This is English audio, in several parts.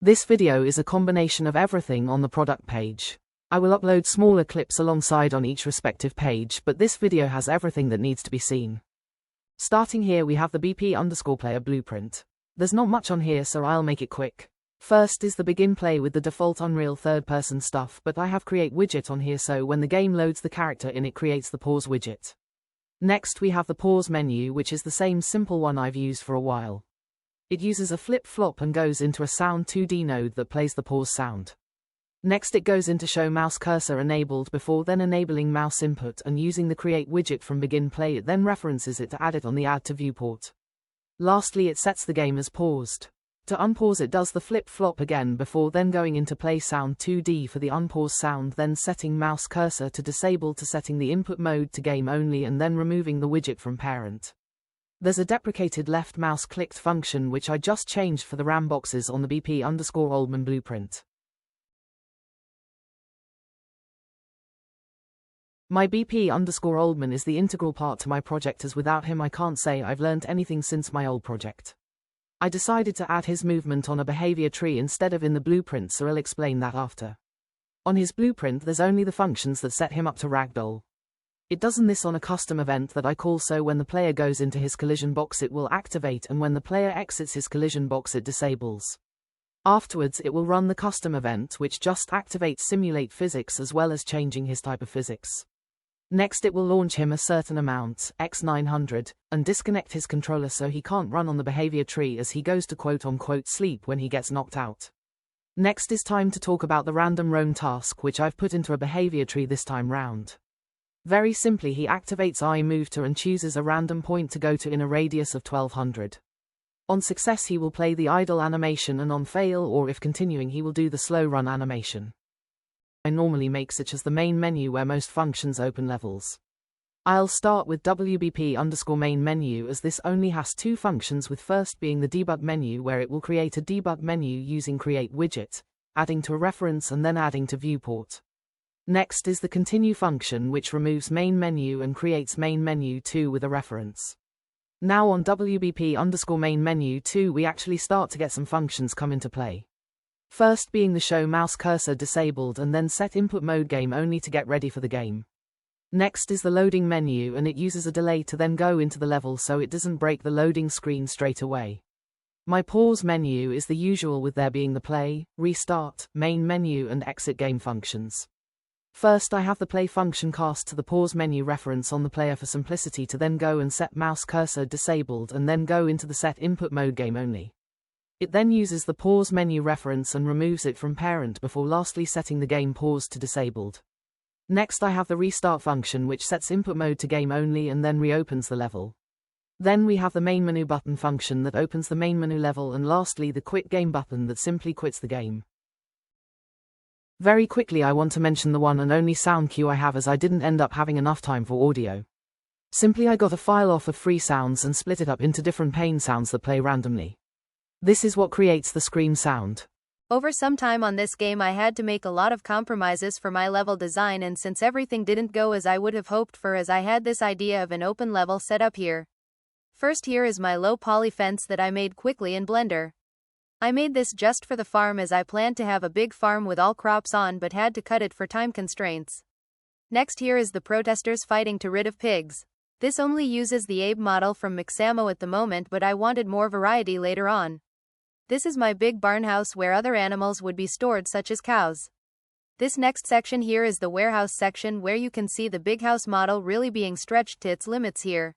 This video is a combination of everything on the product page. I will upload smaller clips alongside on each respective page, but this video has everything that needs to be seen. Starting here we have the BP_player blueprint. There's not much on here, so I'll make it quick. First is the begin play with the default Unreal third-person stuff, but I have create widget on here, so when the game loads the character in, it creates the pause widget. Next we have the pause menu, which is the same simple one I've used for a while. It uses a flip-flop and goes into a sound 2D node that plays the pause sound. Next it goes into show mouse cursor enabled before then enabling mouse input, and using the create widget from begin play it then references it to add it on the add to viewport. Lastly it sets the game as paused. To unpause it does the flip-flop again before then going into play sound 2D for the unpause sound, then setting mouse cursor to disabled to setting the input mode to game only, and then removing the widget from parent. There's a deprecated left mouse clicked function which I just changed for the RAM boxes on the BP_Oldman blueprint. My BP_Oldman is the integral part to my project, as without him I can't say I've learned anything since my old project. I decided to add his movement on a behavior tree instead of in the blueprint, so I'll explain that after. On his blueprint there's only the functions that set him up to ragdoll. It does this on a custom event that I call, so when the player goes into his collision box it will activate, and when the player exits his collision box it disables. Afterwards it will run the custom event which just activates simulate physics as well as changing his type of physics. Next it will launch him a certain amount, x900, and disconnect his controller so he can't run on the behavior tree as he goes to quote-unquote sleep when he gets knocked out. Next is time to talk about the random roam task, which I've put into a behavior tree this time round. Very simply he activates I move to and chooses a random point to go to in a radius of 1200. On success he will play the idle animation, and on fail or if continuing he will do the slow run animation. I normally make such as the main menu where most functions open levels. I'll start with WBP_main menu, as this only has two functions, with first being the debug menu where it will create a debug menu using create widget, adding to a reference and then adding to viewport. Next is the continue function which removes main menu and creates main menu 2 with a reference. Now on WBP_main menu 2 we actually start to get some functions come into play. First being the show mouse cursor disabled and then set input mode game only to get ready for the game. Next is the loading menu, and it uses a delay to then go into the level so it doesn't break the loading screen straight away. My pause menu is the usual, with there being the play, restart, main menu and exit game functions. First I have the play function cast to the pause menu reference on the player for simplicity to then go and set mouse cursor disabled and then go into the set input mode game only. It then uses the pause menu reference and removes it from parent before lastly setting the game pause to disabled. Next I have the restart function which sets input mode to game only and then reopens the level. Then we have the main menu button function that opens the main menu level, and lastly the quit game button that simply quits the game. Very quickly I want to mention the one and only sound cue I have, as I didn't end up having enough time for audio. Simply I got a file off of free sounds and split it up into different pane sounds that play randomly. This is what creates the scream sound. Over some time on this game I had to make a lot of compromises for my level design, and since everything didn't go as I would have hoped for, as I had this idea of an open level set up here. First here is my low poly fence that I made quickly in Blender. I made this just for the farm, as I planned to have a big farm with all crops on but had to cut it for time constraints. Next here is the protesters fighting to rid of pigs. This only uses the Abe model from Mixamo at the moment, but I wanted more variety later on. This is my big barn house where other animals would be stored, such as cows. This next section here is the warehouse section, where you can see the big house model really being stretched to its limits here.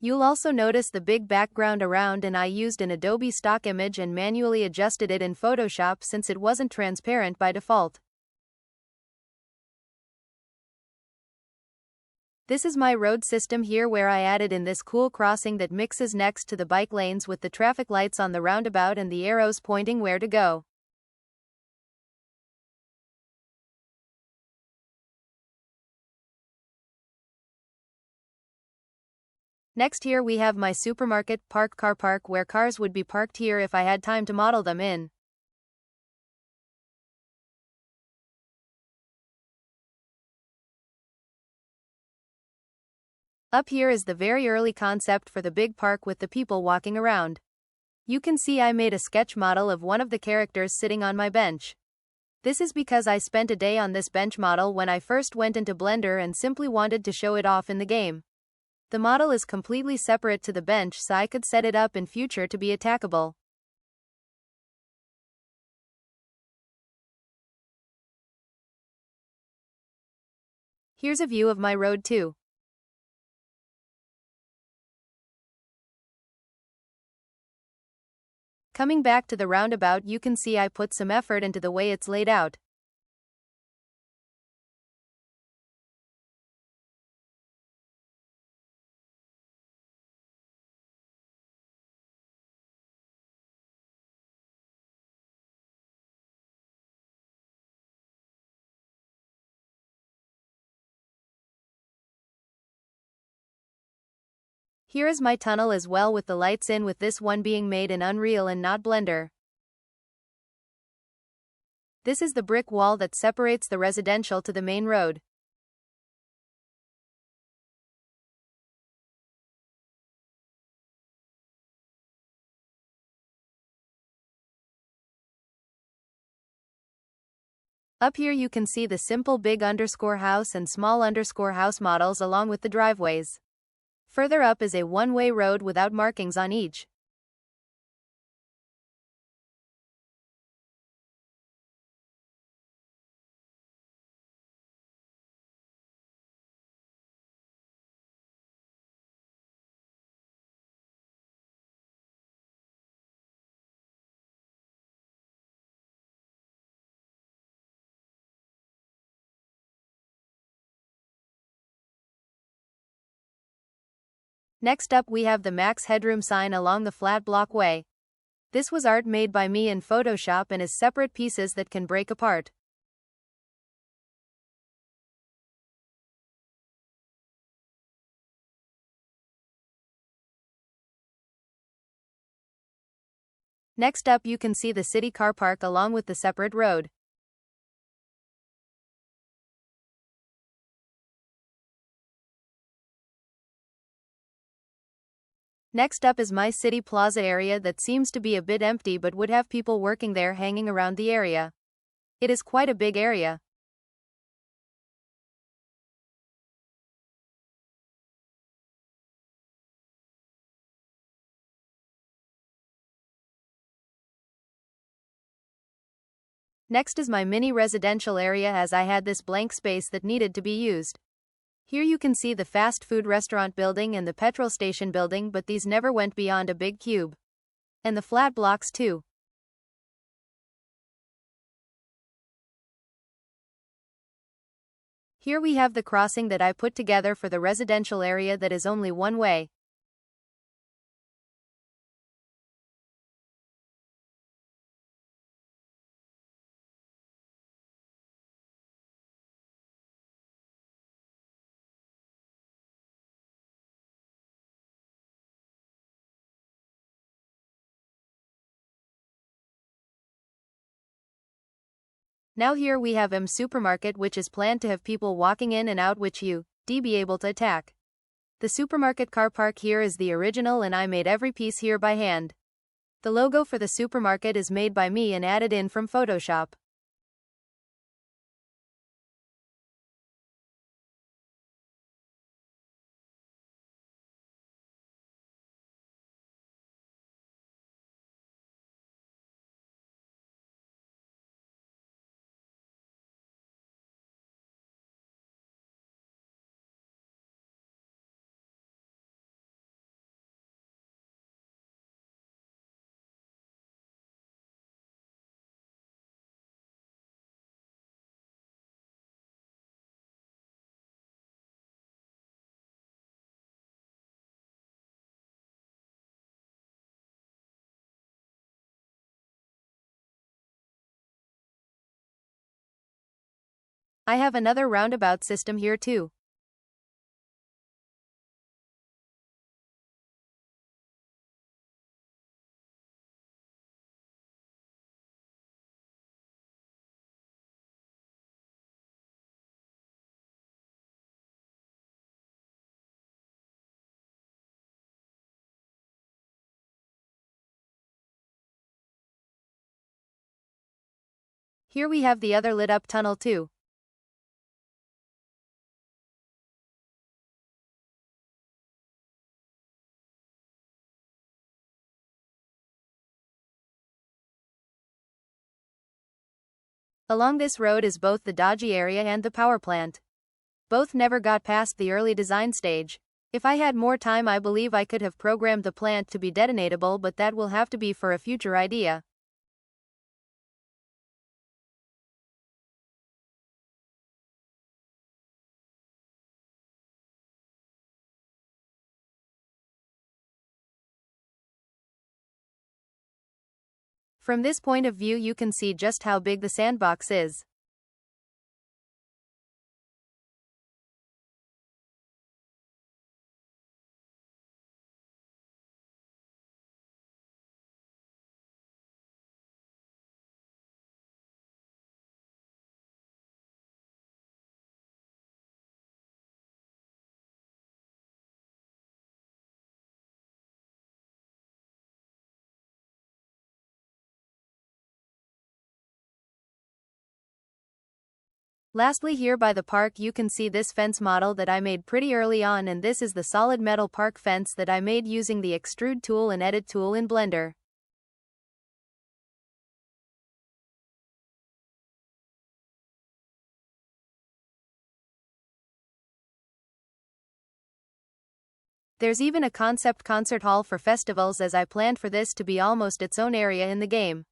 You'll also notice the big background around, and I used an Adobe stock image and manually adjusted it in Photoshop since it wasn't transparent by default. This is my road system here, where I added in this cool crossing that mixes next to the bike lanes with the traffic lights on the roundabout and the arrows pointing where to go. Next here we have my supermarket park car park, where cars would be parked here if I had time to model them in. Up here is the very early concept for the big park with the people walking around. You can see I made a sketch model of one of the characters sitting on my bench. This is because I spent a day on this bench model when I first went into Blender and simply wanted to show it off in the game. The model is completely separate to the bench so I could set it up in future to be attackable. Here's a view of my road too. Coming back to the roundabout, you can see I put some effort into the way it's laid out. Here is my tunnel as well with the lights in, with this one being made in Unreal and not Blender. This is the brick wall that separates the residential to the main road. Up here you can see the simple big underscore house and small underscore house models along with the driveways. Further up is a one-way road without markings on each. Next up we have the max headroom sign along the flat block way. This was art made by me in Photoshop and is separate pieces that can break apart. Next up you can see the city car park along with the separate road. Next up is my city plaza area that seems to be a bit empty but would have people working there hanging around the area. It is quite a big area. Next is my mini residential area, as I had this blank space that needed to be used. Here you can see the fast food restaurant building and the petrol station building, but these never went beyond a big cube. And the flat blocks too. Here we have the crossing that I put together for the residential area that is only one way. Now here we have supermarket, which is planned to have people walking in and out which you be able to attack. The supermarket car park here is the original and I made every piece here by hand. The logo for the supermarket is made by me and added in from Photoshop. I have another roundabout system here too. Here we have the other lit up tunnel too. Along this road is both the dodgy area and the power plant. Both never got past the early design stage. If I had more time, I believe I could have programmed the plant to be detonatable, but that will have to be for a future idea. From this point of view, you can see just how big the sandbox is. Lastly, here by the park you can see this fence model that I made pretty early on, and this is the solid metal park fence that I made using the extrude tool and edit tool in Blender. There's even a concept concert hall for festivals, as I planned for this to be almost its own area in the game.